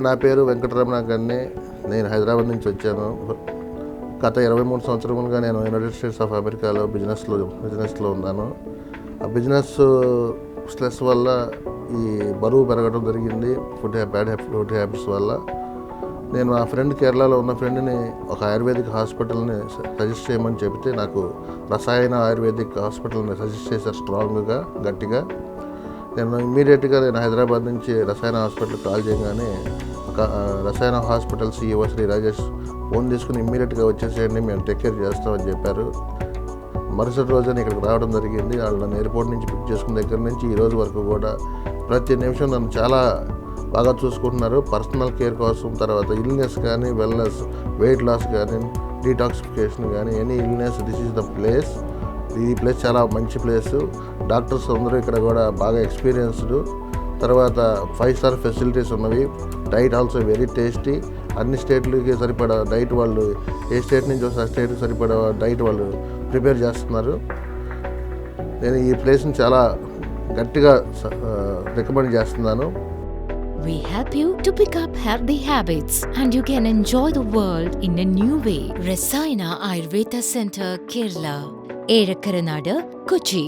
నా పేరు వెంకటరమణ గన్ని. నేను హైదరాబాద్ నుంచి వచ్చాను. గత 23 సంవత్సరములుగా నేను యునైటెడ్ స్టేట్స్ ఆఫ్ అమెరికాలో బిజినెస్లో ఉన్నాను. ఆ బిజినెస్ స్ట్రెస్ వల్ల ఈ బరువు పెరగడం జరిగింది. బ్యాడ్ ఫుడ్ హ్యాబిట్స్ వల్ల. నేను మా ఫ్రెండ్, కేరళలో ఉన్న ఫ్రెండ్ని ఒక ఆయుర్వేదిక్ హాస్పిటల్ని సజెస్ట్ చేయమని చెబితే నాకు రసాయన ఆయుర్వేదిక్ హాస్పిటల్ని సజెస్ట్ చేశారు స్ట్రాంగ్గా, గట్టిగా. నేను ఇమ్మీడియట్గా హైదరాబాద్ నుంచి రసాయన హాస్పిటల్కి కాల్ చేయగానే Rasayana hospital CEO Shri Rajesh phone తీసుకుని ఇమ్మీడియట్గా వచ్చేసేయండి, మేము టేక్ కేర్ చేస్తామని చెప్పారు. మరుసటి రోజున ఇక్కడికి రావడం జరిగింది. వాళ్ళు నన్ను ఎయిర్పోర్ట్ నుంచి పిక్ చేసుకున్న దగ్గర నుంచి ఈ రోజు వరకు కూడా ప్రతి నిమిషం నన్ను చాలా బాగా చూసుకుంటున్నారు. పర్సనల్ కేర్ కోసం, తర్వాత ఇల్నెస్ కానీ, వెల్నెస్, వెయిట్ లాస్ కానీ, డీటాక్సిఫికేషన్ కానీ, any illness, this is the place. ఈ ప్లేస్ చాలా మంచి ప్లేసు. డాక్టర్స్ అందరూ ఇక్కడ కూడా బాగా ఎక్స్పీరియన్స్డ్. తర్వాత 5 స్టార్ ఫెసిలిటీస్ ఉన్నవి. Diet also very tasty. అన్ని స్టేట్లకి సరిపడా డైట్ వాళ్ళు, ఏ స్టేట్ నుంచి వస్తే ఆ స్టేట్కి సరిపడా డైట్ వాళ్ళు ప్రిపేర్ చేస్తున్నారు. నేను ఈ ప్లేస్ని చాలా గట్టిగా రికమెండ్ చేస్తున్నాను. We help you to pick up healthy habits and you can enjoy the world in a new way. Rasaina Ayurveda Center, Kerala. Erakaranada, Kochi.